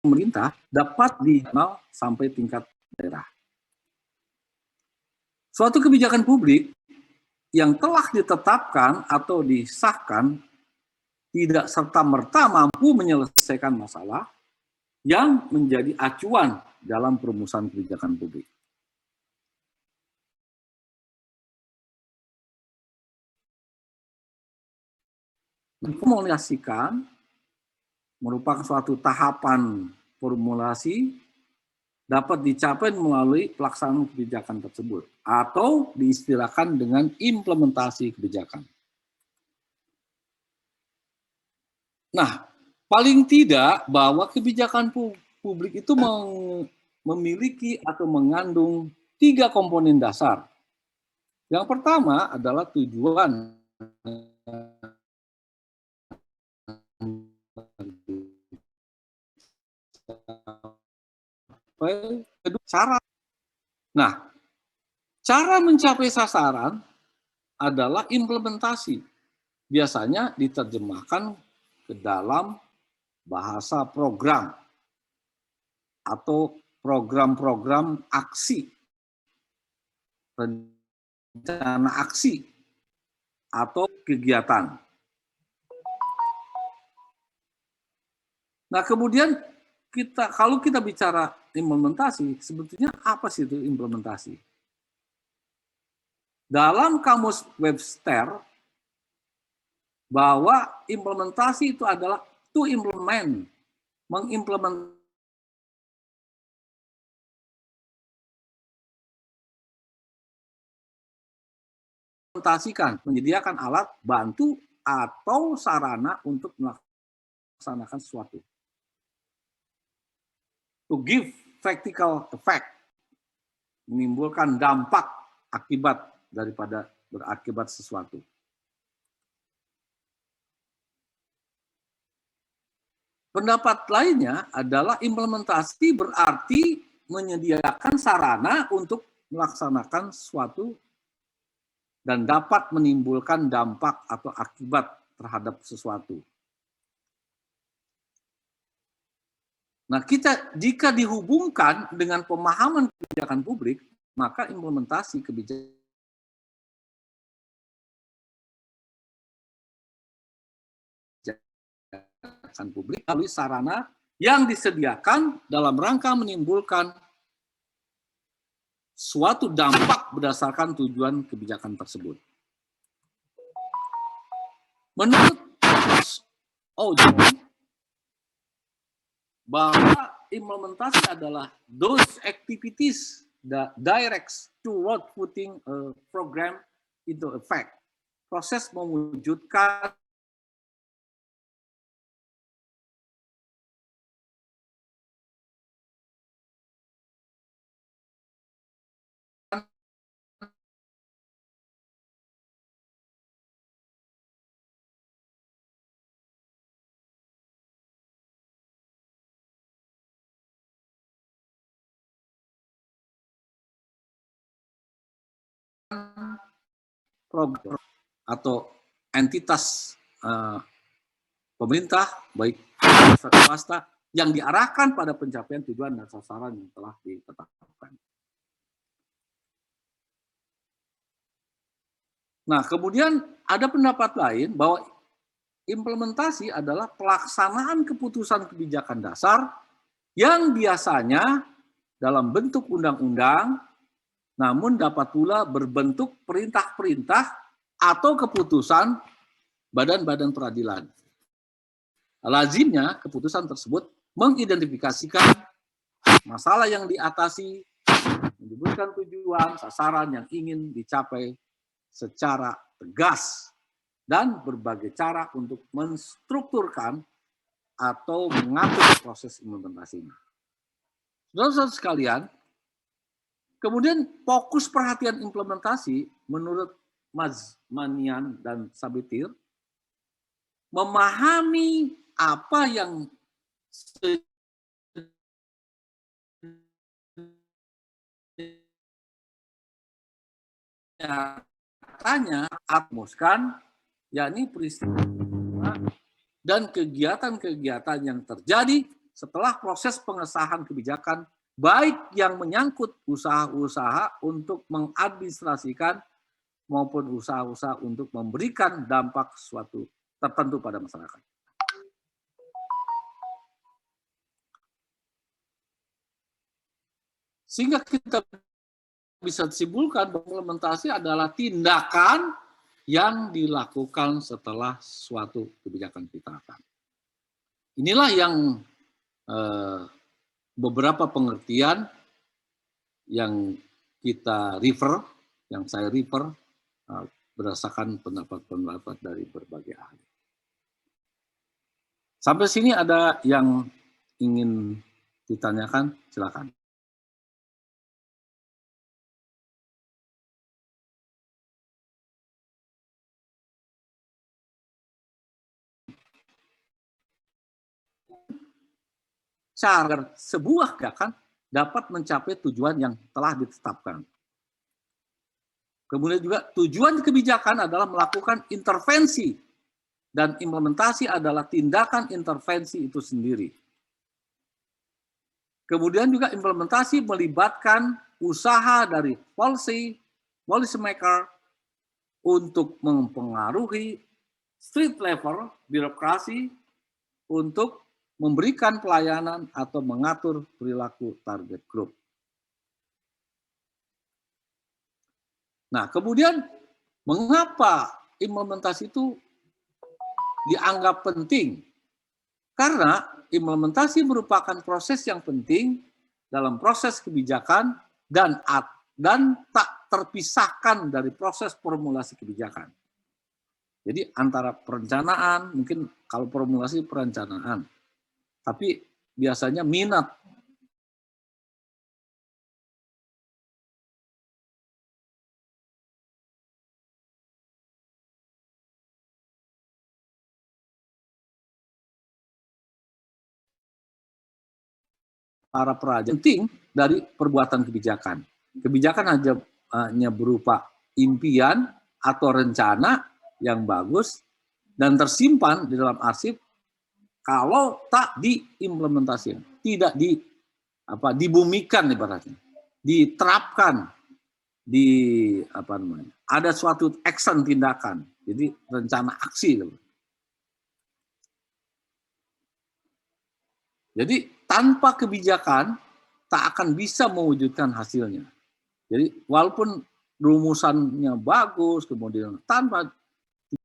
pemerintah dapat dikenal sampai tingkat daerah. Suatu kebijakan publik yang telah ditetapkan atau disahkan tidak serta-merta mampu menyelesaikan masalah yang menjadi acuan dalam perumusan kebijakan publik. Formulasikan merupakan suatu tahapan formulasi dapat dicapai melalui pelaksanaan kebijakan tersebut atau diistilahkan dengan implementasi kebijakan. Nah, paling tidak bahwa kebijakan publik itu memiliki atau mengandung 3 komponen dasar. Yang pertama adalah tujuan cara. Nah, cara mencapai sasaran adalah implementasi. Biasanya diterjemahkan ke dalam bahasa program atau program-program aksi, rencana aksi, atau kegiatan. Nah, kemudian kalau kita bicara implementasi, sebetulnya apa sih itu implementasi? Dalam kamus Webster, bahwa implementasi itu adalah to implement, mengimplementasikan, menyediakan alat bantu atau sarana untuk melaksanakan sesuatu. To give practical effect, menimbulkan dampak akibat daripada berakibat sesuatu. Pendapat lainnya adalah implementasi berarti menyediakan sarana untuk melaksanakan sesuatu dan dapat menimbulkan dampak atau akibat terhadap sesuatu. Nah, jika dihubungkan dengan pemahaman kebijakan publik, maka implementasi kebijakan publik melalui sarana yang disediakan dalam rangka menimbulkan suatu dampak berdasarkan tujuan kebijakan tersebut. Menurut Ojong, bahwa implementasi adalah those activities that directs toward putting a program into effect. Proses mewujudkan program atau entitas pemerintah, baik swasta, yang diarahkan pada pencapaian tujuan dan sasaran yang telah ditetapkan. Nah, kemudian ada pendapat lain bahwa implementasi adalah pelaksanaan keputusan kebijakan dasar yang biasanya dalam bentuk undang-undang, namun dapat pula berbentuk perintah-perintah atau keputusan badan-badan peradilan. Lazimnya keputusan tersebut mengidentifikasikan masalah yang diatasi, menyebutkan tujuan, sasaran yang ingin dicapai secara tegas, dan berbagai cara untuk menstrukturkan atau mengatur proses implementasinya. Saudara-saudara sekalian, kemudian fokus perhatian implementasi menurut Mazmanian dan Sabitir memahami apa yang nyatanya atmoskan, yakni peristiwa dan kegiatan-kegiatan yang terjadi setelah proses pengesahan kebijakan, baik yang menyangkut usaha-usaha untuk mengadministrasikan maupun usaha-usaha untuk memberikan dampak suatu tertentu pada masyarakat. Sehingga kita bisa simpulkan bahwa implementasi adalah tindakan yang dilakukan setelah suatu kebijakan ditetapkan. Inilah yang beberapa pengertian yang kita refer, yang saya refer berdasarkan pendapat-pendapat dari berbagai ahli. Sampai sini ada yang ingin ditanyakan, silakan. Agar sebuah gerakan dapat mencapai tujuan yang telah ditetapkan. Kemudian juga tujuan kebijakan adalah melakukan intervensi dan implementasi adalah tindakan intervensi itu sendiri. Kemudian juga implementasi melibatkan usaha dari policy maker untuk mempengaruhi street level birokrasi untuk memberikan pelayanan atau mengatur perilaku target group. Nah, kemudian mengapa implementasi itu dianggap penting? Karena implementasi merupakan proses yang penting dalam proses kebijakan dan tak terpisahkan dari proses formulasi kebijakan. Jadi antara perencanaan, mungkin kalau formulasi perencanaan, tapi biasanya minat para perajin penting dari perbuatan kebijakan. Kebijakan hanya berupa impian atau rencana yang bagus dan tersimpan di dalam arsip kalau tak diimplementasikan, tidak dibumikan ibaratnya, diterapkan ada suatu action tindakan, jadi rencana aksi. Jadi tanpa kebijakan tak akan bisa mewujudkan hasilnya. Jadi walaupun rumusannya bagus, kemudian tanpa